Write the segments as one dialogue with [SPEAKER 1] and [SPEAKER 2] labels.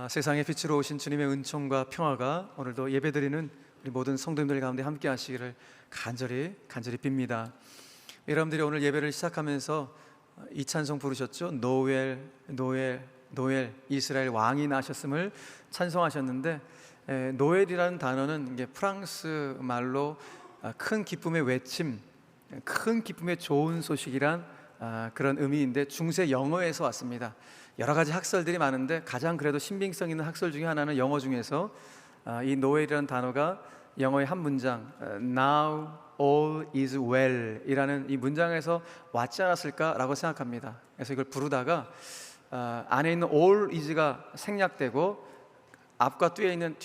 [SPEAKER 1] 세상의 빛으로 오신 주님의 은총과 평화가 오늘도 예배드리는 우리 모든 성도님들 가운데 함께 하시기를 간절히 빕니다. 여러분들이 오늘 예배를 시작하면서 이 찬송 부르셨죠? 노엘 노엘 노엘, 이스라엘 왕이 나셨음을 찬송하셨는데, 노엘이라는 단어는 이게 프랑스 말로 큰 기쁨의 외침, 큰 기쁨의 좋은 소식이란 그런 의미인데, 중세 영어에서 왔습니다. 여러 가지 학설들이 많은데 가장 그래도 신빙성 있는 학설 중에 하나는 영어 중에서 이 노엘이라는 단어가 영어의 한 문장 Now all is well 이라는 이 문장에서 왔지 않았을까라고 생각합니다. 그래서 이걸 부르다가 안에 있는 all is가 생략되고 앞과 뒤에 있는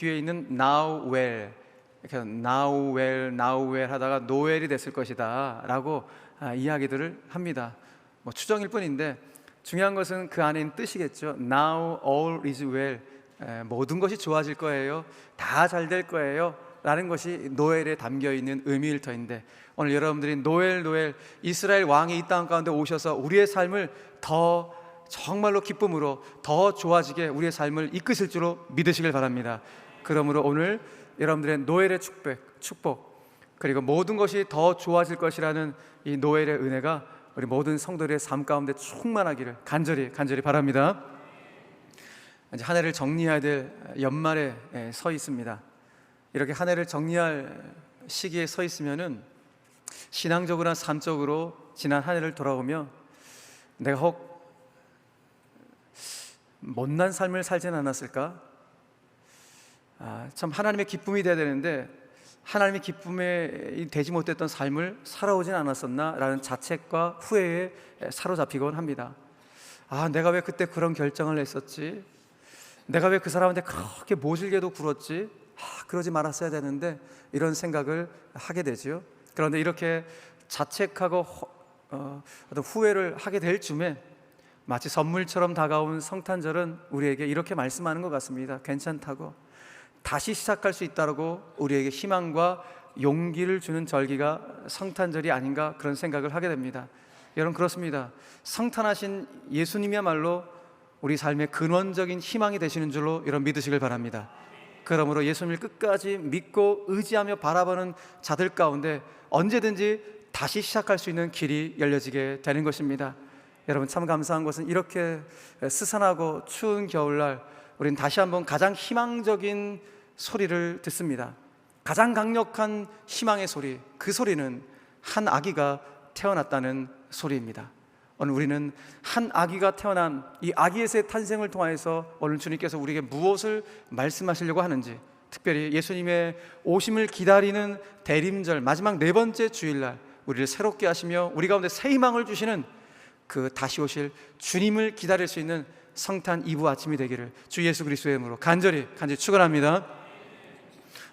[SPEAKER 1] now well, 이렇게 now well 하다가 노엘이 됐을 것이다 라고 이야기들을 합니다. 뭐 추정일 뿐인데 중요한 것은 그 안에 있는 뜻이겠죠. Now all is well, 모든 것이 좋아질 거예요, 다 잘 될 거예요 라는 것이 노엘에 담겨있는 의미일 터인데, 오늘 여러분들이 노엘 이스라엘 왕이 이 땅 가운데 오셔서 우리의 삶을 더 정말로 기쁨으로 더 좋아지게 우리의 삶을 이끄실 줄로 믿으시길 바랍니다. 그러므로 오늘 여러분들의 노엘의 축복 그리고 모든 것이 더 좋아질 것이라는 이 노엘의 은혜가 우리 모든 성도들의 삶 가운데 충만하기를 간절히 바랍니다. 이제 한 해를 정리해야 될 연말에 서 있습니다. 이렇게 한 해를 정리할 시기에 서 있으면은 신앙적으로나 삶적으로 지난 한 해를 돌아오며 내가 혹 못난 삶을 살지는 않았을까? 참 하나님의 기쁨이 돼야 되는데 하나님의 기쁨에 되지 못했던 삶을 살아오진 않았었나? 라는 자책과 후회에 사로잡히곤 합니다. 내가 왜 그때 그런 결정을 했었지? 내가 왜 그 사람한테 그렇게 모질게도 굴었지? 그러지 말았어야 되는데, 이런 생각을 하게 되죠. 그런데 이렇게 자책하고 어떤 후회를 하게 될 즈음에 마치 선물처럼 다가온 성탄절은 우리에게 이렇게 말씀하는 것 같습니다. 괜찮다고, 다시 시작할 수 있다고 우리에게 희망과 용기를 주는 절기가 성탄절이 아닌가, 그런 생각을 하게 됩니다. 여러분, 그렇습니다. 성탄하신 예수님이야말로 우리 삶의 근원적인 희망이 되시는 줄로 여러분 믿으시길 바랍니다. 그러므로 예수님을 끝까지 믿고 의지하며 바라보는 자들 가운데 언제든지 다시 시작할 수 있는 길이 열려지게 되는 것입니다. 여러분, 참 감사한 것은 이렇게 스산하고 추운 겨울날 우리는 다시 한번 가장 희망적인 소리를 듣습니다. 가장 강력한 희망의 소리, 그 소리는 한 아기가 태어났다는 소리입니다. 오늘 우리는 한 아기가 태어난 이 아기에서의 탄생을 통해서 오늘 주님께서 우리에게 무엇을 말씀하시려고 하는지, 특별히 예수님의 오심을 기다리는 대림절 마지막 네 번째 주일날 우리를 새롭게 하시며 우리 가운데 새 희망을 주시는 그 다시 오실 주님을 기다릴 수 있는 성탄 이브 아침이 되기를 주 예수 그리스도의 이름으로 간절히 축원합니다.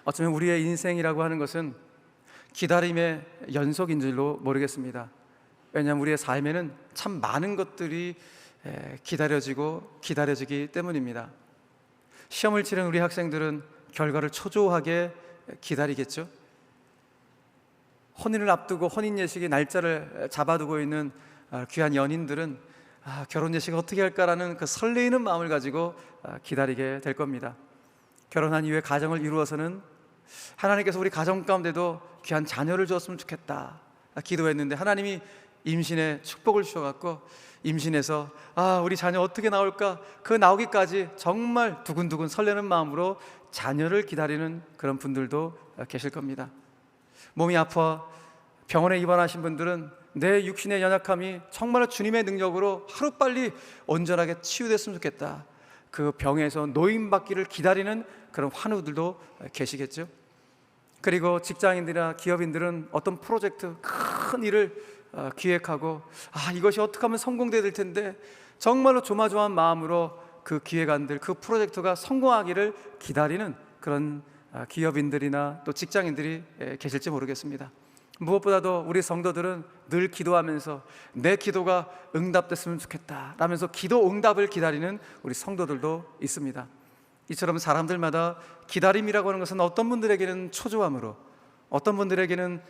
[SPEAKER 1] 어쩌면 우리의 인생이라고 하는 것은 기다림의 연속인 줄로 모르겠습니다. 왜냐하면 우리의 삶에는 참 많은 것들이 기다려지기 때문입니다. 시험을 치른 우리 학생들은 결과를 초조하게 기다리겠죠. 혼인을 앞두고 혼인 예식의 날짜를 잡아두고 있는 귀한 연인들은 결혼 예식을 어떻게 할까라는 그 설레이는 마음을 가지고 기다리게 될 겁니다. 결혼한 이후에 가정을 이루어서는 하나님께서 우리 가정 가운데도 귀한 자녀를 주었으면 좋겠다 기도했는데, 하나님이 임신의 축복을 주셔갖고 임신해서 우리 자녀 어떻게 나올까, 그 나오기까지 정말 두근두근 설레는 마음으로 자녀를 기다리는 그런 분들도 계실 겁니다. 몸이 아파 병원에 입원하신 분들은 내 육신의 연약함이 정말로 주님의 능력으로 하루빨리 온전하게 치유됐으면 좋겠다, 그 병에서 노임받기를 기다리는 그런 환우들도 계시겠죠. 그리고 직장인들이나 기업인들은 어떤 프로젝트, 큰 일을 기획하고 이것이 어떻게 하면 성공돼야 될 텐데 정말로 조마조마한 마음으로 그 기획안들, 그 프로젝트가 성공하기를 기다리는 그런 기업인들이나 또 직장인들이 계실지 모르겠습니다. 무엇보다도 우리 성도들은 늘 기도하면서 내 기도가 응답됐으면 좋겠다 라면서 기도 응답을 기다리는 우리 성도들도 있습니다. 이처럼 사람들마다 기다림이라고 하는 것은 어떤 분들에게는 초조함으로, 어떤 분들에게는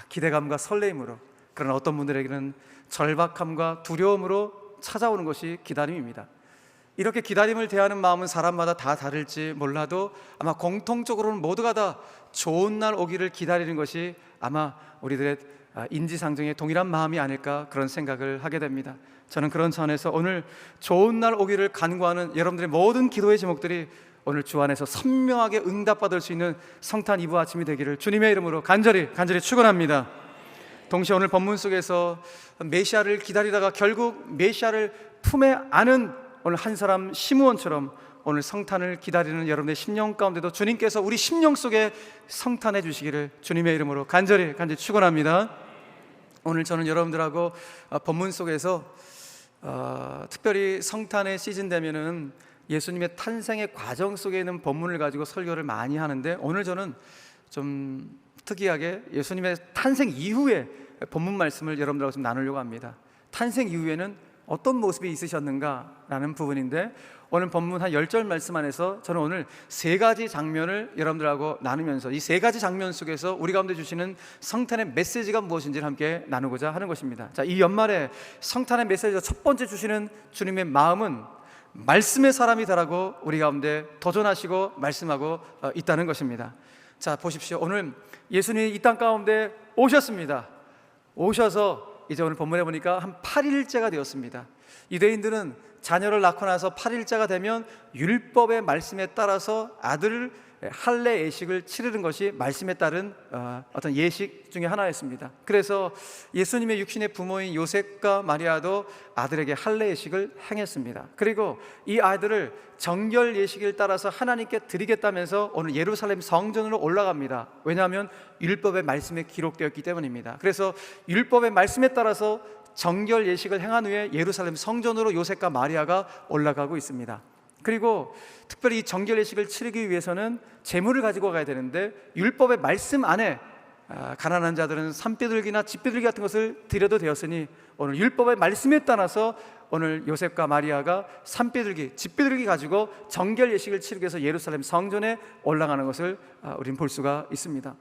[SPEAKER 1] 기대감과 설레임으로, 그러나 어떤 분들에게는 절박함과 두려움으로 찾아오는 것이 기다림입니다. 이렇게 기다림을 대하는 마음은 사람마다 다 다를지 몰라도 아마 공통적으로는 모두가 다 좋은 날 오기를 기다리는 것이 아마 우리들의 인지상정의 동일한 마음이 아닐까, 그런 생각을 하게 됩니다. 저는 그런 차원에서 오늘 좋은 날 오기를 간구하는 여러분들의 모든 기도의 제목들이 오늘 주 안에서 선명하게 응답받을 수 있는 성탄 이브 아침이 되기를 주님의 이름으로 간절히 축원합니다. 동시에 오늘 본문 속에서 메시아를 기다리다가 결국 메시아를 품에 안은 오늘 한 사람 시므온처럼 오늘 성탄을 기다리는 여러분의 심령 가운데도 주님께서 우리 심령 속에 성탄해 주시기를 주님의 이름으로 간절히 축원합니다. 오늘 저는 여러분들하고 본문 속에서 특별히 성탄의 시즌 되면은 예수님의 탄생의 과정 속에 있는 본문을 가지고 설교를 많이 하는데, 오늘 저는 좀 특이하게 예수님의 탄생 이후에 본문 말씀을 여러분들하고 좀 나누려고 합니다. 탄생 이후에는 어떤 모습이 있으셨는가라는 부분인데, 오늘 본문 한 10절 말씀 안에서 저는 오늘 세 가지 장면을 여러분들하고 나누면서 이 세 가지 장면 속에서 우리 가운데 주시는 성탄의 메시지가 무엇인지를 함께 나누고자 하는 것입니다. 자, 이 연말에 성탄의 메시지가 첫 번째 주시는 주님의 마음은 말씀의 사람이 되라고 우리 가운데 도전하시고 말씀하고 있다는 것입니다. 자, 보십시오. 오늘 예수님이 이 땅 가운데 오셨습니다. 오셔서 이제 오늘 본문에 보니까 한 8일째가 되었습니다. 유대인들은 자녀를 낳고 나서 8일째가 되면 율법의 말씀에 따라서 아들을 할례 예식을 치르는 것이 말씀에 따른 어떤 예식 중에 하나였습니다. 그래서 예수님의 육신의 부모인 요셉과 마리아도 아들에게 할례 예식을 행했습니다. 그리고 이 아들을 정결 예식을 따라서 하나님께 드리겠다면서 오늘 예루살렘 성전으로 올라갑니다. 왜냐하면 율법의 말씀에 기록되었기 때문입니다. 그래서 율법의 말씀에 따라서 정결 예식을 행한 후에 예루살렘 성전으로 요셉과 마리아가 올라가고 있습니다. 그리고 특별히 이 정결 예식을 치르기 위해서는 제물을 가지고 가야 되는데, 율법의 말씀 안에 가난한 자들은 산비둘기나 집비둘기 같은 것을 드려도 되었으니 오늘 율법의 말씀에 따라서 오늘 요셉과 마리아가 산비둘기, 집비둘기 가지고 정결 예식을 치르기 위해서 예루살렘 성전에 올라가는 것을 우리는 볼 수가 있습니다.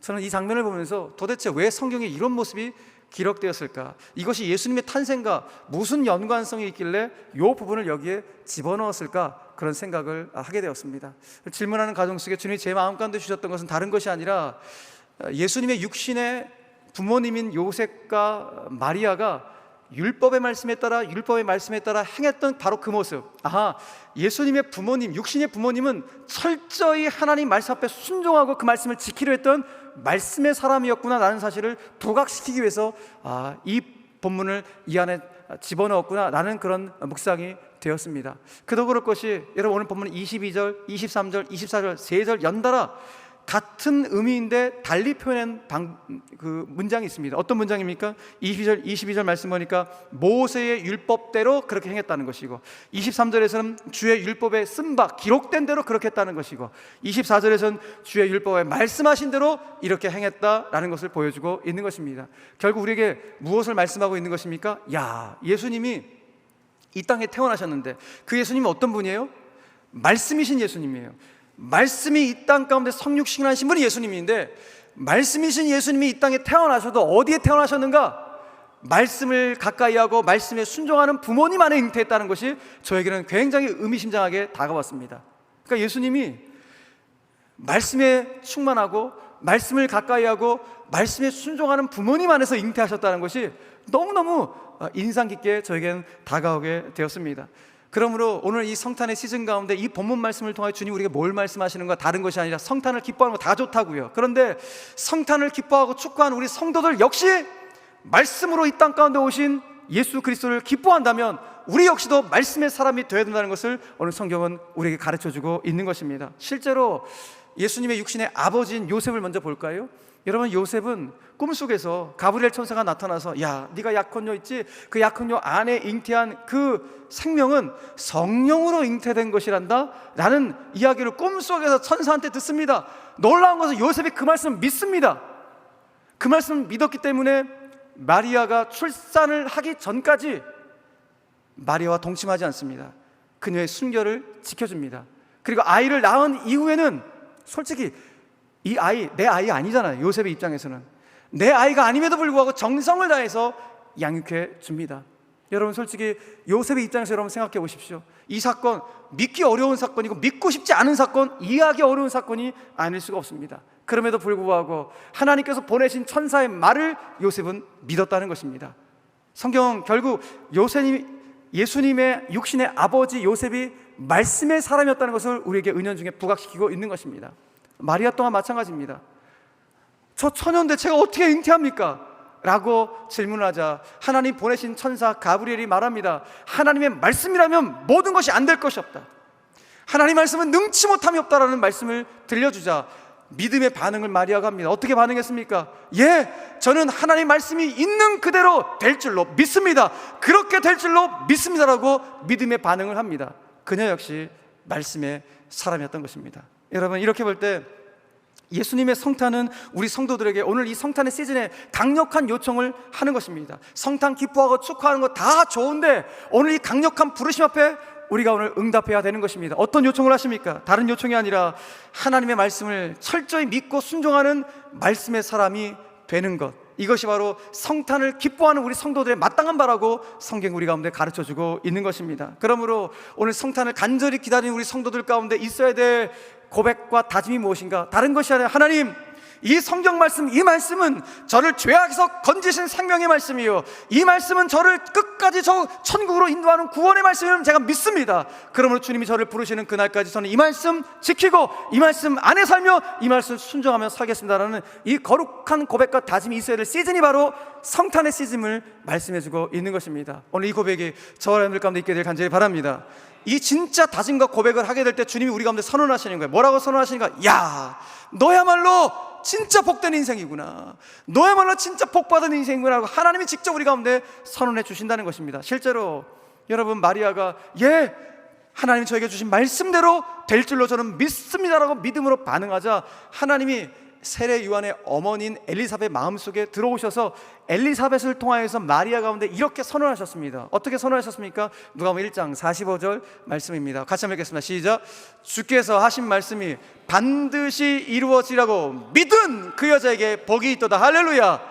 [SPEAKER 1] 저는 이 장면을 보면서 도대체 왜 성경에 이런 모습이 기록되었을까? 이것이 예수님의 탄생과 무슨 연관성이 있길래 이 부분을 여기에 집어넣었을까? 그런 생각을 하게 되었습니다. 질문하는 가정 속에 주님이 제 마음 가운데 주셨던 것은 다른 것이 아니라 예수님의 육신의 부모님인 요셉과 마리아가 율법의 말씀에 따라 행했던 바로 그 모습. 예수님의 부모님, 육신의 부모님은 철저히 하나님 말씀 앞에 순종하고 그 말씀을 지키려 했던 말씀의 사람이었구나 라는 사실을 부각시키기 위해서 이 본문을 이 안에 집어넣었구나 라는 그런 묵상이 되었습니다. 그도 그럴 것이, 여러분 오늘 본문 22절, 23절, 24절 3절 연달아 같은 의미인데 달리 표현한 그 문장이 있습니다. 어떤 문장입니까? 22절 말씀 보니까 모세의 율법대로 그렇게 행했다는 것이고, 23절에서는 주의 율법에 쓴 바 기록된 대로 그렇게 했다는 것이고, 24절에서는 주의 율법에 말씀하신 대로 이렇게 행했다라는 것을 보여주고 있는 것입니다. 결국 우리에게 무엇을 말씀하고 있는 것입니까? 예수님이 이 땅에 태어나셨는데 그 예수님은 어떤 분이에요? 말씀이신 예수님이에요. 말씀이 이 땅 가운데 성육신을 하신 분이 예수님인데, 말씀이신 예수님이 이 땅에 태어나셔도 어디에 태어나셨는가? 말씀을 가까이 하고 말씀에 순종하는 부모님 안에 잉태했다는 것이 저에게는 굉장히 의미심장하게 다가왔습니다. 그러니까 예수님이 말씀에 충만하고 말씀을 가까이 하고 말씀에 순종하는 부모님 안에서 잉태하셨다는 것이 너무너무 인상 깊게 저에게는 다가오게 되었습니다. 그러므로 오늘 이 성탄의 시즌 가운데 이 본문 말씀을 통해 주님 우리에게 뭘 말씀하시는가 다른 것이 아니라, 성탄을 기뻐하는 거 다 좋다고요. 그런데 성탄을 기뻐하고 축구하는 우리 성도들 역시 말씀으로 이 땅 가운데 오신 예수 그리스도를 기뻐한다면 우리 역시도 말씀의 사람이 되어야 된다는 것을 오늘 성경은 우리에게 가르쳐주고 있는 것입니다. 실제로 예수님의 육신의 아버지인 요셉을 먼저 볼까요? 여러분, 요셉은 꿈속에서 가브리엘 천사가 나타나서 네가 약혼녀 있지? 그 약혼녀 안에 잉태한 그 생명은 성령으로 잉태된 것이란다 라는 이야기를 꿈속에서 천사한테 듣습니다. 놀라운 것은 요셉이 그 말씀을 믿습니다. 그 말씀을 믿었기 때문에 마리아가 출산을 하기 전까지 마리아와 동침하지 않습니다. 그녀의 순결을 지켜줍니다. 그리고 아이를 낳은 이후에는 솔직히 이 아이 내 아이 아니잖아요. 요셉의 입장에서는 내 아이가 아님에도 불구하고 정성을 다해서 양육해 줍니다. 여러분 솔직히 요셉의 입장에서 여러분 생각해 보십시오. 이 사건 믿기 어려운 사건이고 믿고 싶지 않은 사건, 이해하기 어려운 사건이 아닐 수가 없습니다. 그럼에도 불구하고 하나님께서 보내신 천사의 말을 요셉은 믿었다는 것입니다. 성경은 결국 예수님의 육신의 아버지 요셉이 말씀의 사람이었다는 것을 우리에게 은연중에 부각시키고 있는 것입니다. 마리아 또한 마찬가지입니다. 저 처녀인데 제가 어떻게 잉태합니까? 라고 질문하자 하나님 보내신 천사 가브리엘이 말합니다. 하나님의 말씀이라면 모든 것이 안 될 것이 없다. 하나님 말씀은 능치 못함이 없다라는 말씀을 들려주자 믿음의 반응을 마리아가 합니다. 어떻게 반응했습니까? 예, 저는 하나님 말씀이 있는 그대로 될 줄로 믿습니다. 그렇게 될 줄로 믿습니다라고 믿음의 반응을 합니다. 그녀 역시 말씀의 사람이었던 것입니다. 여러분, 이렇게 볼 때 예수님의 성탄은 우리 성도들에게 오늘 이 성탄의 시즌에 강력한 요청을 하는 것입니다. 성탄 기뻐하고 축하하는 거 다 좋은데 오늘 이 강력한 부르심 앞에 우리가 오늘 응답해야 되는 것입니다. 어떤 요청을 하십니까? 다른 요청이 아니라 하나님의 말씀을 철저히 믿고 순종하는 말씀의 사람이 되는 것, 이것이 바로 성탄을 기뻐하는 우리 성도들의 마땅한 바라고 성경 우리 가운데 가르쳐주고 있는 것입니다. 그러므로 오늘 성탄을 간절히 기다리는 우리 성도들 가운데 있어야 될 고백과 다짐이 무엇인가? 다른 것이 아니라 하나님, 이 성경 말씀, 이 말씀은 저를 죄악에서 건지신 생명의 말씀이요, 이 말씀은 저를 끝까지 저 천국으로 인도하는 구원의 말씀을 제가 믿습니다. 그러므로 주님이 저를 부르시는 그날까지 저는 이 말씀 지키고 이 말씀 안에 살며 이 말씀 순종하며 살겠습니다라는 이 거룩한 고백과 다짐이 있어야 될 시즌이 바로 성탄의 시즌을 말씀해주고 있는 것입니다. 오늘 이 고백이 저와 여러분들 가운데 있게 될 간절히 바랍니다. 이 진짜 다짐과 고백을 하게 될 때 주님이 우리 가운데 선언하시는 거예요. 뭐라고 선언하시는가? 야, 너야말로 진짜 복된 인생이구나, 너야말로 진짜 복받은 인생이구나 하고 하나님이 직접 우리 가운데 선언해 주신다는 것입니다. 실제로 여러분, 마리아가 예, 하나님이 저에게 주신 말씀대로 될 줄로 저는 믿습니다라고 믿음으로 반응하자 하나님이 세례 요한의 어머니인 엘리사벳 마음속에 들어오셔서 엘리사벳을 통하여서 마리아 가운데 이렇게 선언하셨습니다. 어떻게 선언하셨습니까? 누가복음 1장 45절 말씀입니다. 같이 한번 읽겠습니다. 시작. 주께서 하신 말씀이 반드시 이루어지라고 믿은 그 여자에게 복이 있도다. 할렐루야.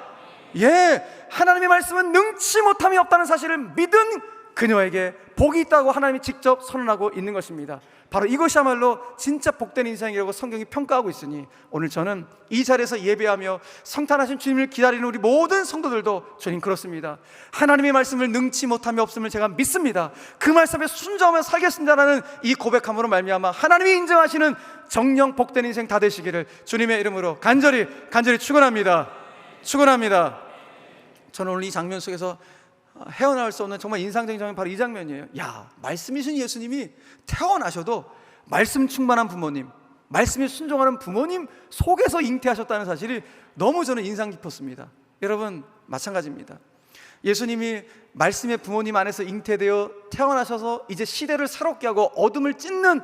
[SPEAKER 1] 예, 하나님의 말씀은 능치 못함이 없다는 사실을 믿은 그녀에게 복이 있다고 하나님이 직접 선언하고 있는 것입니다. 바로 이것이야말로 진짜 복된 인생이라고 성경이 평가하고 있으니 오늘 저는 이 자리에서 예배하며 성탄하신 주님을 기다리는 우리 모든 성도들도 주님 그렇습니다. 하나님의 말씀을 능치 못함이 없음을 제가 믿습니다. 그 말씀에 순종하며 살겠습니다라는 이 고백함으로 말미암아 하나님이 인정하시는 정령 복된 인생 다 되시기를 주님의 이름으로 간절히 축원합니다. 저는 오늘 이 장면 속에서 헤어나올 수 없는 정말 인상적인 장면이 바로 이 장면이에요. 야, 말씀이신 예수님이 태어나셔도 말씀 충만한 부모님, 말씀에 순종하는 부모님 속에서 잉태하셨다는 사실이 너무 저는 인상 깊었습니다. 여러분, 마찬가지입니다. 예수님이 말씀의 부모님 안에서 잉태되어 태어나셔서 이제 시대를 새롭게 하고 어둠을 찢는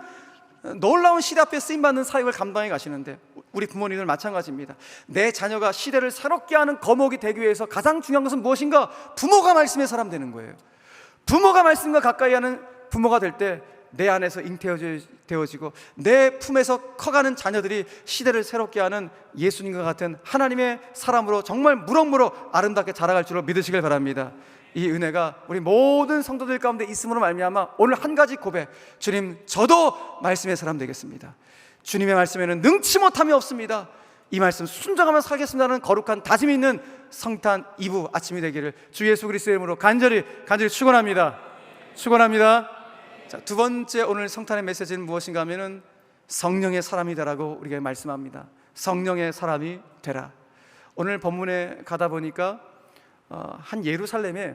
[SPEAKER 1] 놀라운 시대 앞에 쓰임받는 사역을 감당해 가시는데 우리 부모님들 마찬가지입니다. 내 자녀가 시대를 새롭게 하는 거목이 되기 위해서 가장 중요한 것은 무엇인가? 부모가 말씀의 사람 되는 거예요. 부모가 말씀과 가까이 하는 부모가 될 때 내 안에서 잉태되어지고 내 품에서 커가는 자녀들이 시대를 새롭게 하는 예수님과 같은 하나님의 사람으로 정말 무럭무럭 아름답게 자라갈 줄로 믿으시길 바랍니다. 이 은혜가 우리 모든 성도들 가운데 있음으로 말미암아 오늘 한 가지 고백, 주님, 저도 말씀의 사람 되겠습니다. 주님의 말씀에는 능치 못함이 없습니다. 이 말씀 순종하며 살겠습니다는 거룩한 다짐이 있는 성탄 이브 아침이 되기를 주 예수 그리스도의 이름으로 간절히 축원합니다. 자, 두 번째 오늘 성탄의 메시지는 무엇인가 하면은 성령의 사람이 되라고 우리가 말씀합니다. 성령의 사람이 되라. 오늘 본문에 가다 보니까 한 예루살렘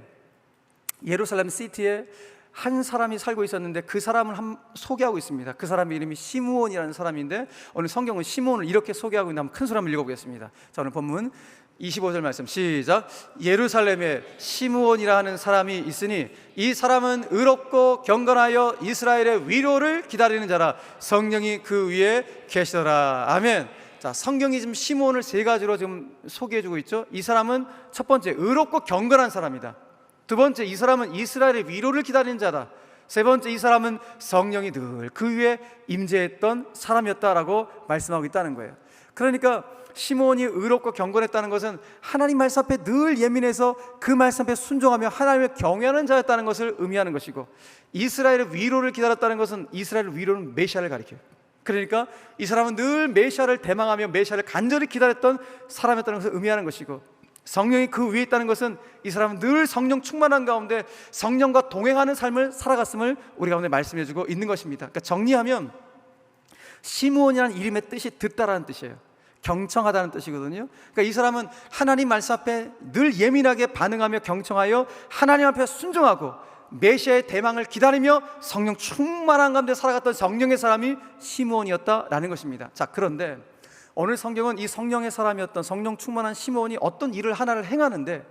[SPEAKER 1] 시티에 한 사람이 살고 있었는데 그 사람을 소개하고 있습니다. 그 사람의 이름이 시므온이라는 사람인데 오늘 성경은 시므온을 이렇게 소개하고 있는데 한번 큰 소리 한번 읽어보겠습니다. 자, 오늘 본문 25절 말씀 시작. 예루살렘에 시므온이라 하는 사람이 있으니 이 사람은 의롭고 경건하여 이스라엘의 위로를 기다리는 자라. 성령이 그 위에 계시더라. 아멘. 자, 성경이 지금 시므온을 세 가지로 지금 소개해주고 있죠. 이 사람은 첫 번째 의롭고 경건한 사람이다. 두 번째, 이 사람은 이스라엘의 위로를 기다리는 자다. 세 번째, 이 사람은 성령이 늘 그 위에 임재했던 사람이었다라고 말씀하고 있다는 거예요. 그러니까 시므온이 의롭고 경건했다는 것은 하나님 말씀 앞에 늘 예민해서 그 말씀 앞에 순종하며 하나님을 경외하는 자였다는 것을 의미하는 것이고, 이스라엘의 위로를 기다렸다는 것은 이스라엘의 위로는 메시아를 가리켜요. 그러니까 이 사람은 늘 메시아를 대망하며 메시아를 간절히 기다렸던 사람이었다는 것을 의미하는 것이고, 성령이 그 위에 있다는 것은 이 사람은 늘 성령 충만한 가운데 성령과 동행하는 삶을 살아갔음을 우리 가운데 말씀해주고 있는 것입니다. 그러니까 정리하면 시므온이라는 이름의 뜻이 듣다라는 뜻이에요. 경청하다는 뜻이거든요. 그러니까 이 사람은 하나님 말씀 앞에 늘 예민하게 반응하며 경청하여 하나님 앞에 순종하고 메시아의 대망을 기다리며 성령 충만한 가운데 살아갔던 성령의 사람이 시므온이었다라는 것입니다. 자, 그런데 오늘 성경은 이 성령의 사람이었던 성령 충만한 시므온이 어떤 일을 하나를 행하는데,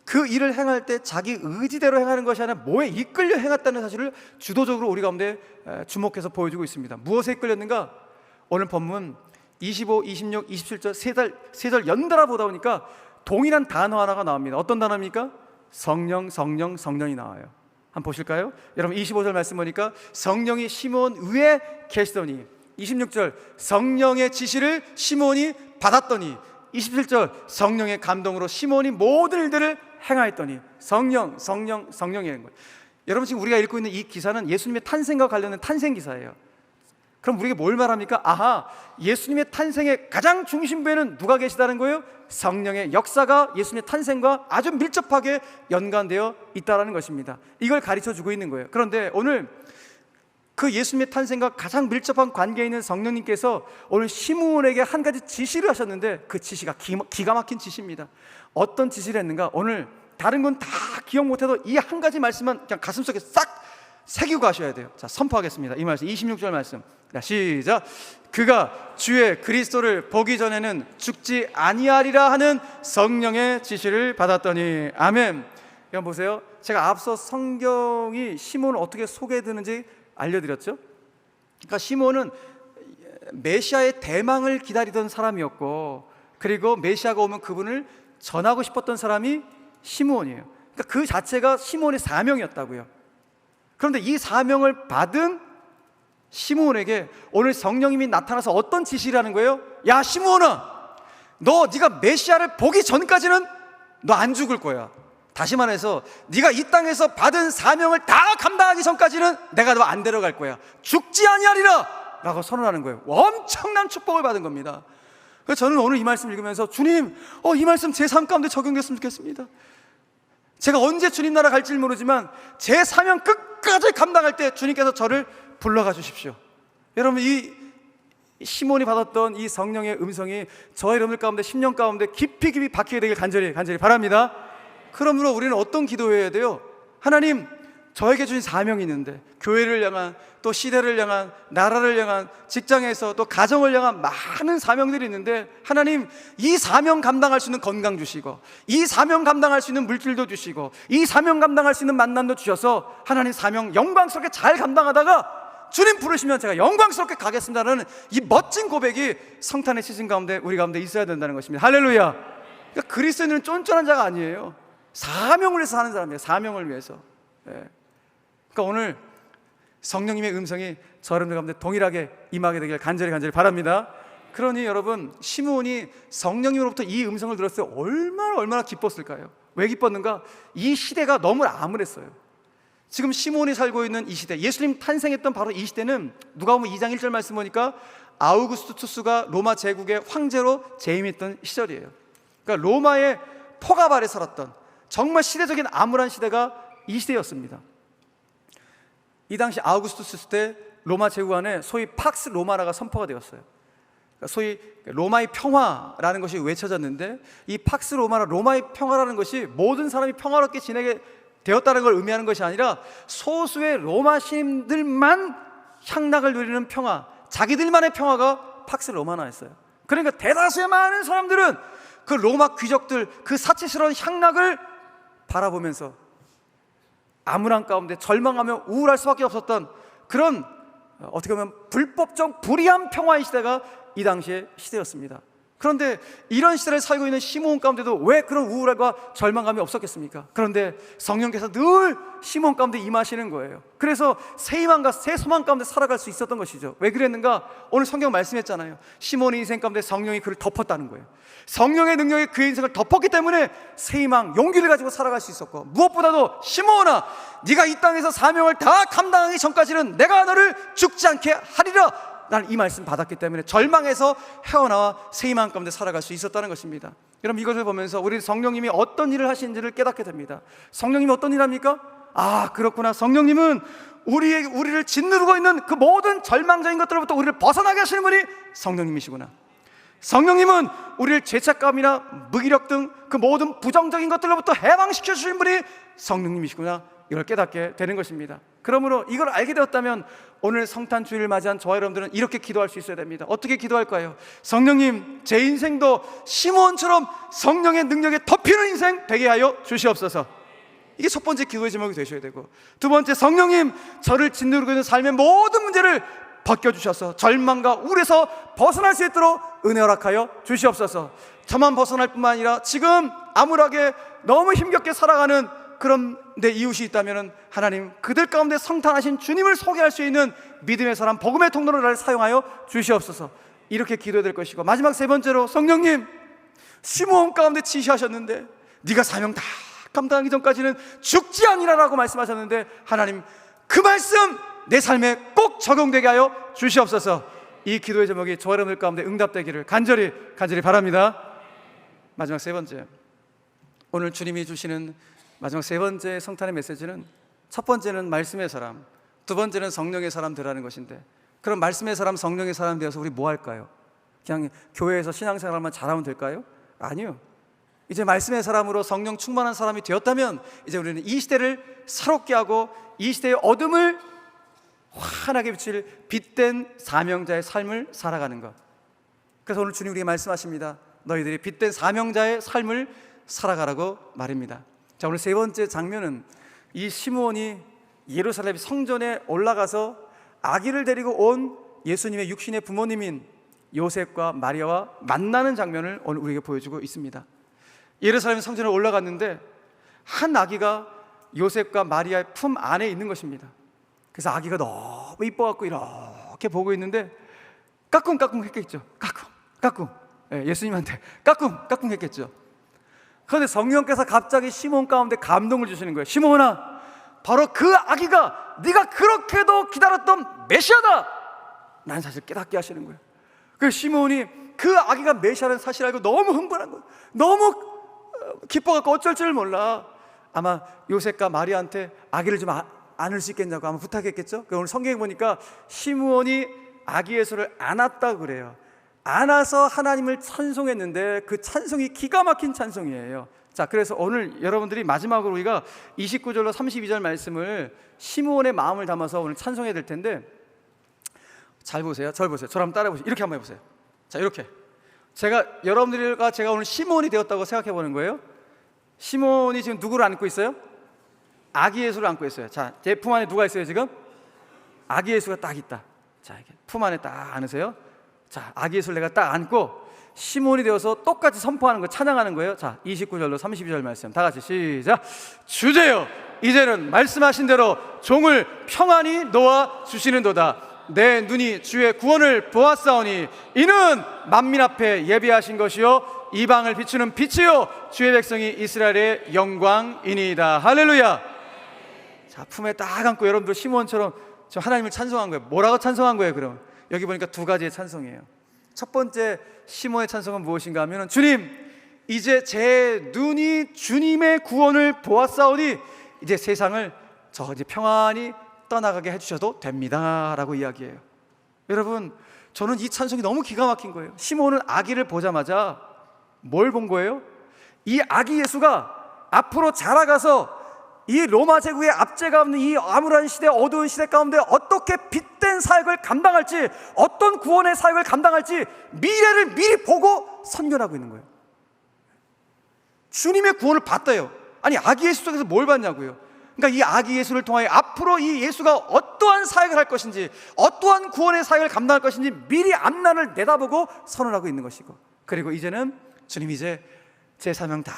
[SPEAKER 1] 그 일을 행할 때 자기 의지대로 행하는 것이 아니라 뭐에 이끌려 행했다는 사실을 주도적으로 우리 가운데 주목해서 보여주고 있습니다. 무엇에 이끌렸는가? 오늘 본문 25, 26, 27절 세 절 연달아 보다 보니까 동일한 단어 하나가 나옵니다. 어떤 단어입니까? 성령, 성령, 성령이 나와요. 한번 보실까요? 여러분 25절 말씀 보니까 성령이 시므온 위에 계시더니, 26절 성령의 지시를 시므온이 받았더니, 27절 성령의 감동으로 시므온이 모든 일들을 행하였더니, 성령, 성령, 성령이라는 거예요. 여러분 지금 우리가 읽고 있는 이 기사는 예수님의 탄생과 관련된 탄생 기사예요. 그럼 우리에게 뭘 말합니까? 아하, 예수님의 탄생의 가장 중심부에는 누가 계시다는 거예요? 성령의 역사가 예수님의 탄생과 아주 밀접하게 연관되어 있다는 것입니다. 이걸 가르쳐주고 있는 거예요. 그런데 오늘 그 예수님의 탄생과 가장 밀접한 관계에 있는 성령님께서 오늘 시므온에게 한 가지 지시를 하셨는데, 그 지시가 기가 막힌 지시입니다. 어떤 지시를 했는가? 오늘 다른 건 다 기억 못해도 이 한 가지 말씀만 그냥 가슴속에 싹 새기고 가셔야 돼요. 자, 선포하겠습니다. 이 말씀 26절 말씀. 자, 시작. 그가 주의 그리스도를 보기 전에는 죽지 아니하리라 하는 성령의 지시를 받았더니. 아멘. 여러분 보세요. 제가 앞서 성경이 시므온을 어떻게 소개해드는지 알려드렸죠? 그러니까 시므온은 메시아의 대망을 기다리던 사람이었고, 그리고 메시아가 오면 그분을 전하고 싶었던 사람이 시므온이에요. 그러니까 그 자체가 시므온의 사명이었다고요. 그런데 이 사명을 받은 시므온에게 오늘 성령님이 나타나서 어떤 지시를 하는 거예요? 야 시므온아, 네가 메시아를 보기 전까지는 너 안 죽을 거야. 다시 말해서 네가 이 땅에서 받은 사명을 다 감당하기 전까지는 내가 너 안 데려갈 거야. 죽지 아니하리라 라고 선언하는 거예요. 엄청난 축복을 받은 겁니다. 그래서 저는 오늘 이 말씀 읽으면서 주님, 이 말씀 제 삶 가운데 적용됐으면 좋겠습니다. 제가 언제 주님 나라 갈지 모르지만 제 사명 끝까지 감당할 때 주님께서 저를 불러가 주십시오. 여러분 이 시몬이 받았던 이 성령의 음성이 저의 여러분들 가운데 10년 가운데 깊이 깊이 박히게 되길 간절히 바랍니다. 그러므로 우리는 어떤 기도해야 돼요? 하나님, 저에게 주신 사명이 있는데, 교회를 향한, 또 시대를 향한, 나라를 향한, 직장에서 또 가정을 향한 많은 사명들이 있는데, 하나님 이 사명 감당할 수 있는 건강 주시고, 이 사명 감당할 수 있는 물질도 주시고, 이 사명 감당할 수 있는 만남도 주셔서 하나님 사명 영광스럽게 잘 감당하다가 주님 부르시면 제가 영광스럽게 가겠습니다라는 이 멋진 고백이 성탄의 시즌 가운데 우리 가운데 있어야 된다는 것입니다. 할렐루야. 그러니까 그리스도인은 쫀쫀한 자가 아니에요. 사명을 위해서 사는 사람이에요. 사명을 위해서. 그러니까 오늘 성령님의 음성이 저 여러분들 가운데 동일하게 임하게 되길 간절히 바랍니다. 그러니 여러분, 시므온이 성령님으로부터 이 음성을 들었을 때 얼마나 기뻤을까요? 왜 기뻤는가? 이 시대가 너무 암울했어요. 지금 시므온이 살고 있는 이 시대, 예수님 탄생했던 바로 이 시대는 누가복음 2장 1절 말씀 보니까 아우구스투스가 로마 제국의 황제로 재임했던 시절이에요. 그러니까 로마의 포갑 아래 살았던 정말 시대적인 암울한 시대가 이 시대였습니다. 이 당시 아우구스투스 때 로마 제국 안에 소위 팍스 로마나가 선포가 되었어요. 그러니까 소위 로마의 평화라는 것이 외쳐졌는데, 이 팍스 로마나, 로마의 평화라는 것이 모든 사람이 평화롭게 지내게 되었다는 걸 의미하는 것이 아니라 소수의 로마 시민들만 향락을 누리는 평화, 자기들만의 평화가 팍스 로마나였어요. 그러니까 대다수의 많은 사람들은 그 로마 귀족들 그 사치스러운 향락을 바라보면서 암울한 가운데 절망하며 우울할 수밖에 없었던 그런 어떻게 보면 불법적 불의한 평화의 시대가 이 당시의 시대였습니다. 그런데 이런 시대를 살고 있는 시므온 가운데도 왜 그런 우울과 절망감이 없었겠습니까? 그런데 성령께서 늘 시므온 가운데 임하시는 거예요. 그래서 새 희망과 새 소망 가운데 살아갈 수 있었던 것이죠. 왜 그랬는가? 오늘 성경 말씀했잖아요. 시므온의 인생 가운데 성령이 그를 덮었다는 거예요. 성령의 능력이 그의 인생을 덮었기 때문에 새 희망, 용기를 가지고 살아갈 수 있었고, 무엇보다도 시므온아, 네가 이 땅에서 사명을 다 감당하기 전까지는 내가 너를 죽지 않게 하리라, 나는 이 말씀 받았기 때문에 절망에서 헤어나와 새 희망 가운데 살아갈 수 있었다는 것입니다. 여러분, 이것을 보면서 우리 성령님이 어떤 일을 하시는지를 깨닫게 됩니다. 성령님이 어떤 일을 합니까? 아, 그렇구나. 성령님은 우리를 짓누르고 있는 그 모든 절망적인 것들로부터 우리를 벗어나게 하시는 분이 성령님이시구나. 성령님은 우리를 죄책감이나 무기력 등 그 모든 부정적인 것들로부터 해방시켜 주신 분이 성령님이시구나, 이걸 깨닫게 되는 것입니다. 그러므로 이걸 알게 되었다면 오늘 성탄 주일을 맞이한 저와 여러분들은 이렇게 기도할 수 있어야 됩니다. 어떻게 기도할까요? 성령님, 제 인생도 시므온처럼 성령의 능력에 덮이는 인생 되게 하여 주시옵소서. 이게 첫 번째 기도의 제목이 되셔야 되고, 두 번째, 성령님, 저를 짓누르고 있는 삶의 모든 문제를 벗겨주셔서 절망과 우울에서 벗어날 수 있도록 은혜 허락하여 주시옵소서. 저만 벗어날 뿐만 아니라 지금 암울하게 너무 힘겹게 살아가는 그런 내 이웃이 있다면 하나님, 그들 가운데 성탄하신 주님을 소개할 수 있는 믿음의 사람, 복음의 통로를 나를 사용하여 주시옵소서. 이렇게 기도해야 될 것이고, 마지막 세 번째로, 성령님, 시므온 가운데 지시하셨는데 네가 사명 다 감당하기 전까지는 죽지 아니라라고 말씀하셨는데, 하나님, 그 말씀 내 삶에 꼭 적용되게 하여 주시옵소서. 이 기도의 제목이 저와 여러분들 가운데 응답되기를 간절히 바랍니다. 마지막 세 번째, 오늘 주님이 주시는 마지막 세 번째 성탄의 메시지는, 첫 번째는 말씀의 사람, 두 번째는 성령의 사람 되라는 것인데, 그럼 말씀의 사람, 성령의 사람 되어서 우리 뭐 할까요? 그냥 교회에서 신앙생활만 잘하면 될까요? 아니요. 이제 말씀의 사람으로 성령 충만한 사람이 되었다면 이제 우리는 이 시대를 새롭게 하고 이 시대의 어둠을 환하게 비칠 빛된 사명자의 삶을 살아가는 것. 그래서 오늘 주님 우리에게 말씀하십니다. 너희들이 빛된 사명자의 삶을 살아가라고 말입니다. 자, 오늘 세 번째 장면은 이 시므온이 예루살렘 성전에 올라가서 아기를 데리고 온 예수님의 육신의 부모님인 요셉과 마리아와 만나는 장면을 오늘 우리에게 보여주고 있습니다. 예루살렘 성전에 올라갔는데 한 아기가 요셉과 마리아의 품 안에 있는 것입니다. 그래서 아기가 너무 이뻐갖고 이렇게 보고 있는데 까꿍까꿍 했겠죠. 까꿍. 예수님한테 까꿍 했겠죠. 그런데 성령께서 갑자기 시므온 가운데 감동을 주시는 거예요. 시므온아, 바로 그 아기가 네가 그렇게도 기다렸던 메시아다. 난 사실 깨닫게 하시는 거예요. 그래서 시므온이 그 아기가 메시아라는 사실을 알고 너무 흥분한 거예요. 너무 기뻐갖고 어쩔 줄 몰라. 아마 요셉과 마리아한테 아기를 좀 안을 수 있겠냐고 아마 부탁했겠죠. 오늘 성경에 보니까 시므온이 아기 예수를 안았다고 그래요. 안아서 하나님을 찬송했는데 그 찬송이 기가 막힌 찬송이에요. 자, 그래서 오늘 여러분들이 마지막으로 우리가 29절로 32절 말씀을 시므온의 마음을 담아서 오늘 찬송해야 될 텐데, 잘 보세요. 저를 보세요. 저를 한번 따라해 보세요. 이렇게 한번 해보세요. 자, 이렇게 여러분들과 제가 오늘 시므온이 되었다고 생각해 보는 거예요. 시므온이 지금 누구를 안고 있어요? 아기 예수를 안고 있어요. 자, 제 품 안에 누가 있어요 지금? 아기 예수가 딱 있다. 자, 이렇게 품 안에 딱 안으세요. 자, 아기 예수를 내가 딱 안고 시므온이 되어서 똑같이 선포하는 거, 찬양하는 거예요. 자, 29절로 32절 말씀 다 같이 시작. 주제여, 이제는 말씀하신 대로 종을 평안히 놓아 주시는도다. 내 눈이 주의 구원을 보았사오니 이는 만민 앞에 예비하신 것이요 이방을 비추는 빛이요 주의 백성이 이스라엘의 영광이니이다. 할렐루야. 자, 품에 딱 안고 여러분들 시므온처럼 저 하나님을 찬송한 거예요. 뭐라고 찬송한 거예요? 그럼 여기 보니까 두 가지의 찬송이에요. 첫 번째 시므온의 찬송은 무엇인가 하면, 주님, 이제 제 눈이 주님의 구원을 보았사오니 이제 세상을 저 이제 평안히 떠나가게 해주셔도 됩니다 라고 이야기해요. 여러분, 저는 이 찬송이 너무 기가 막힌 거예요. 시므온은 아기를 보자마자 뭘 본 거예요? 이 아기 예수가 앞으로 자라가서 이 로마 제국의 압제가 없는 이 암울한 시대, 어두운 시대 가운데 어떻게 빛된 사역을 감당할지, 어떤 구원의 사역을 감당할지 미래를 미리 보고 선견하고 있는 거예요. 주님의 구원을 봤대요. 아니, 아기 예수 속에서 뭘 봤냐고요. 그러니까 이 아기 예수를 통하여 앞으로 이 예수가 어떠한 사역을 할 것인지, 어떠한 구원의 사역을 감당할 것인지 미리 앞날을 내다보고 선언하고 있는 것이고, 그리고 이제는 주님 이제 제 사명 다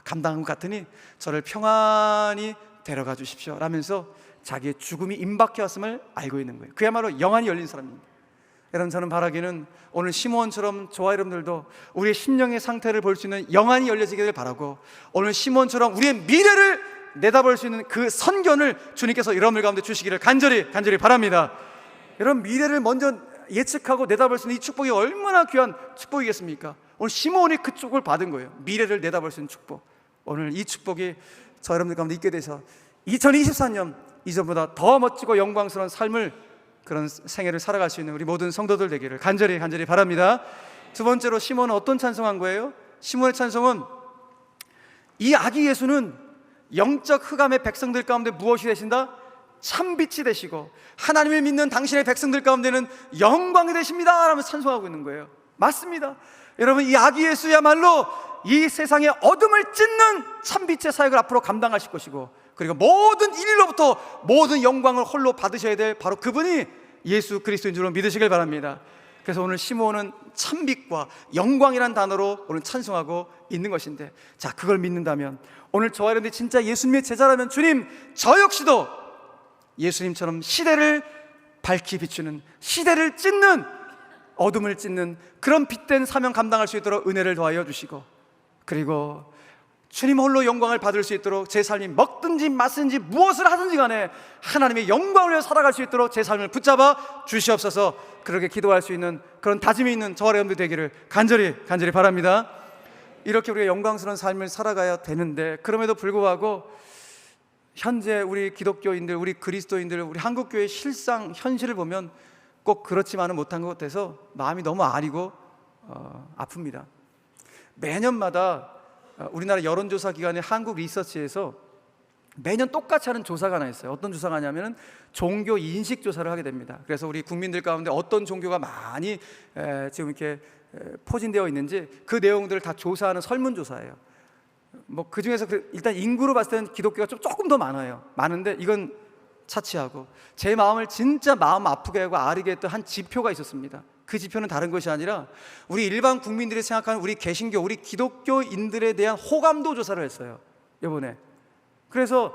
[SPEAKER 1] 감당한 것 같으니 저를 평안히 데려가 주십시오 라면서 자기의 죽음이 임박해 왔음을 알고 있는 거예요. 그야말로 영안이 열린 사람입니다. 여러분, 저는 바라기는 오늘 시므온처럼 저와 여러분들도 우리의 심령의 상태를 볼 수 있는 영안이 열려지기를 바라고, 오늘 시므온처럼 우리의 미래를 내다볼 수 있는 그 선견을 주님께서 여러분들 가운데 주시기를 간절히 바랍니다. 여러분, 미래를 먼저 예측하고 내다볼 수 있는 이 축복이 얼마나 귀한 축복이겠습니까? 오늘 시므온이 그 축복을 받은 거예요. 미래를 내다볼 수 있는 축복. 오늘 이 축복이 저 여러분들 가운데 있게 돼서 2024년 이전보다 더 멋지고 영광스러운 삶을, 그런 생애를 살아갈 수 있는 우리 모든 성도들 되기를 간절히 바랍니다. 두 번째로 시므온은 어떤 찬송한 거예요? 시므온의 찬송은 이 아기 예수는 영적 흑암의 백성들 가운데 무엇이 되신다? 참빛이 되시고 하나님을 믿는 당신의 백성들 가운데는 영광이 되십니다 라면서 찬송하고 있는 거예요. 맞습니다. 여러분, 이 아기 예수야말로 이 세상의 어둠을 찢는 참빛의 사역을 앞으로 감당하실 것이고, 그리고 모든 일로부터 모든 영광을 홀로 받으셔야 될 바로 그분이 예수 그리스도인 줄로 믿으시길 바랍니다. 그래서 오늘 시므온은 참빛과 영광이란 단어로 오늘 찬송하고 있는 것인데, 자, 그걸 믿는다면 오늘 저와 여러분들이 진짜 예수님의 제자라면 주님, 저 역시도 예수님처럼 시대를 밝히 비추는, 시대를 찢는, 어둠을 찢는 그런 빛된 사명 감당할 수 있도록 은혜를 더하여 주시고, 그리고 주님 홀로 영광을 받을 수 있도록 제 삶이 먹든지 마시든지 무엇을 하든지 간에 하나님의 영광을 위해 살아갈 수 있도록 제 삶을 붙잡아 주시옵소서. 그렇게 기도할 수 있는 그런 다짐이 있는 저와 여러분들 되기를 간절히 바랍니다. 이렇게 우리가 영광스러운 삶을 살아가야 되는데, 그럼에도 불구하고 현재 우리 기독교인들, 우리 그리스도인들, 우리 한국교회의 실상 현실을 보면 꼭 그렇지만은 못한 것 같아서 마음이 너무 아리고 아픕니다. 매년마다 우리나라 여론조사 기관의 한국 리서치에서 매년 똑같이 하는 조사가 하나 있어요. 어떤 조사가 하냐면 종교 인식 조사를 하게 됩니다. 그래서 우리 국민들 가운데 어떤 종교가 많이 지금 이렇게 포진되어 있는지 그 내용들을 다 조사하는 설문조사예요. 뭐 그 중에서 일단 인구로 봤을 때는 기독교가 조금 더 많은데 이건 차치하고, 제 마음을 진짜 마음 아프게 하고 아리게 했던 한 지표가 있었습니다. 그 지표는 다른 것이 아니라 우리 일반 국민들이 생각하는 우리 개신교, 우리 기독교인들에 대한 호감도 조사를 했어요, 이번에. 그래서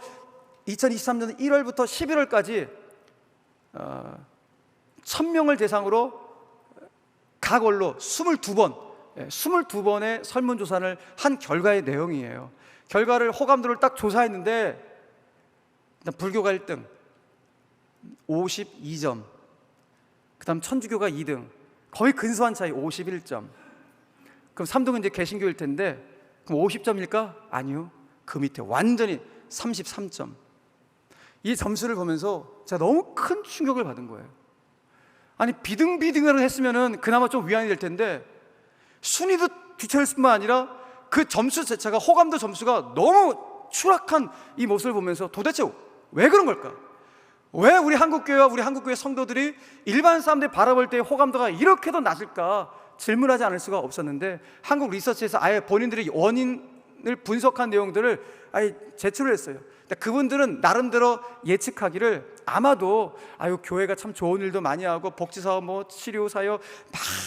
[SPEAKER 1] 2023년 1월부터 11월까지 1000명을 대상으로 각 원로 22번의 설문조사를 한 결과의 내용이에요. 결과를, 호감도를 딱 조사했는데 일단 불교가 1등 52점, 그 다음 천주교가 2등 거의 근소한 차이 51점. 그럼 3등은 이제 개신교일 텐데 그럼 50점일까? 아니요, 그 밑에 완전히 33점. 이 점수를 보면서 제가 너무 큰 충격을 받은 거예요. 아니, 비등비등을 했으면은 그나마 좀 위안이 될 텐데 순위도 뒤처질 뿐만 아니라 그 점수 자체가, 호감도 점수가 너무 추락한 이 모습을 보면서 도대체 왜 그런 걸까? 왜 우리 한국교회와 우리 한국교회 성도들이 일반 사람들이 바라볼 때 호감도가 이렇게도 낮을까 질문하지 않을 수가 없었는데, 한국 리서치에서 아예 본인들이 원인을 분석한 내용들을 아예 제출을 했어요. 그분들은 나름대로 예측하기를 아마도 교회가 참 좋은 일도 많이 하고 복지사업, 뭐 치료사역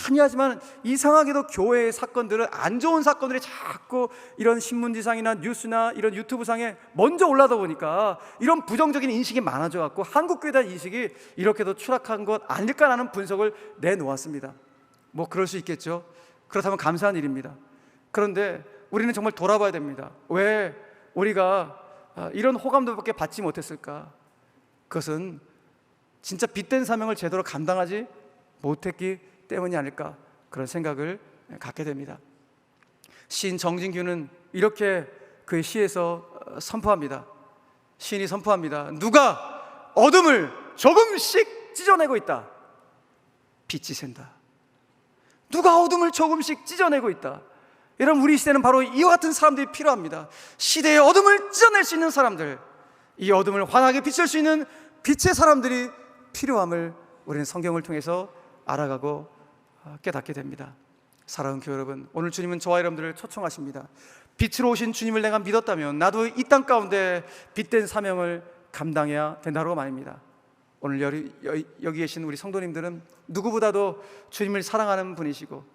[SPEAKER 1] 많이 하지만 이상하게도 교회의 사건들은, 안 좋은 사건들이 자꾸 이런 신문지상이나 뉴스나 이런 유튜브상에 먼저 올라다 보니까 이런 부정적인 인식이 많아져 갖고 한국교회에 대한 인식이 이렇게도 추락한 것 아닐까라는 분석을 내놓았습니다. 뭐 그럴 수 있겠죠. 그렇다면 감사한 일입니다. 그런데 우리는 정말 돌아봐야 됩니다. 왜 우리가 이런 호감도밖에 받지 못했을까? 그것은 진짜 빛된 사명을 제대로 감당하지 못했기 때문이 아닐까, 그런 생각을 갖게 됩니다. 시인 정진규는 이렇게 그의 시에서 선포합니다. 시인이 선포합니다. 누가 어둠을 조금씩 찢어내고 있다. 빛이 샌다. 누가 어둠을 조금씩 찢어내고 있다. 여러분, 우리 시대는 바로 이와 같은 사람들이 필요합니다. 시대의 어둠을 찢어낼 수 있는 사람들, 이 어둠을 환하게 비출 수 있는 빛의 사람들이 필요함을 우리는 성경을 통해서 알아가고 깨닫게 됩니다. 사랑하는 교회 여러분, 오늘 주님은 저와 여러분들을 초청하십니다. 빛으로 오신 주님을 내가 믿었다면 나도 이 땅 가운데 빛된 사명을 감당해야 된다고 말입니다. 오늘 여기 계신 우리 성도님들은 누구보다도 주님을 사랑하는 분이시고,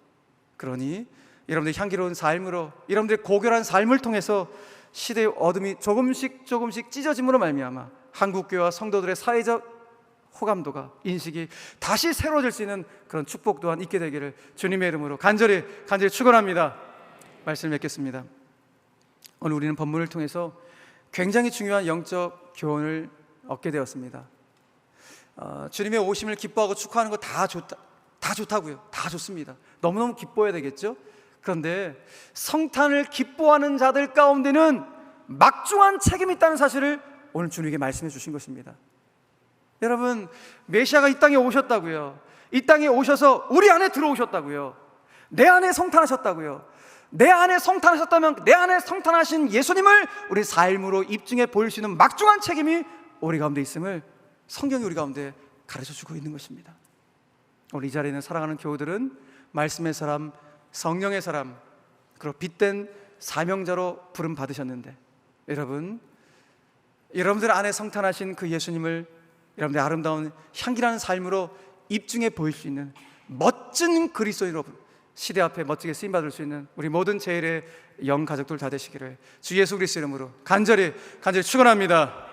[SPEAKER 1] 그러니 여러분들의 향기로운 삶으로, 여러분들의 고결한 삶을 통해서 시대의 어둠이 조금씩 찢어짐으로 말미암아 한국교회와 성도들의 사회적 호감도가, 인식이 다시 새로워질 수 있는 그런 축복 또한 있게 되기를 주님의 이름으로 간절히 축원합니다. 말씀을 맺겠습니다. 오늘 우리는 본문을 통해서 굉장히 중요한 영적 교훈을 얻게 되었습니다. 주님의 오심을 기뻐하고 축하하는 거 다 좋다고요. 다 좋습니다. 너무너무 기뻐해야 되겠죠. 그런데 성탄을 기뻐하는 자들 가운데는 막중한 책임이 있다는 사실을 오늘 주님에게 말씀해 주신 것입니다. 여러분, 메시아가 이 땅에 오셨다고요. 이 땅에 오셔서 우리 안에 들어오셨다고요. 내 안에 성탄하셨다고요. 내 안에 성탄하셨다면 내 안에 성탄하신 예수님을 우리 삶으로 입증해 보일 수 있는 막중한 책임이 우리 가운데 있음을 성경이 우리 가운데 가르쳐주고 있는 것입니다. 오늘 이 자리에 있는 사랑하는 교우들은 말씀의 사람, 성령의 사람, 그리고 빛된 사명자로 부름 받으셨는데, 여러분들 안에 성탄하신 그 예수님을 여러분들의 아름다운 향기나는 삶으로 입증해 보일 수 있는 멋진 그리스도인으로 시대 앞에 멋지게 쓰임받을 수 있는 우리 모든 제일의 영 가족들 다 되시기를 주 예수 그리스도 이름으로 간절히 축원합니다.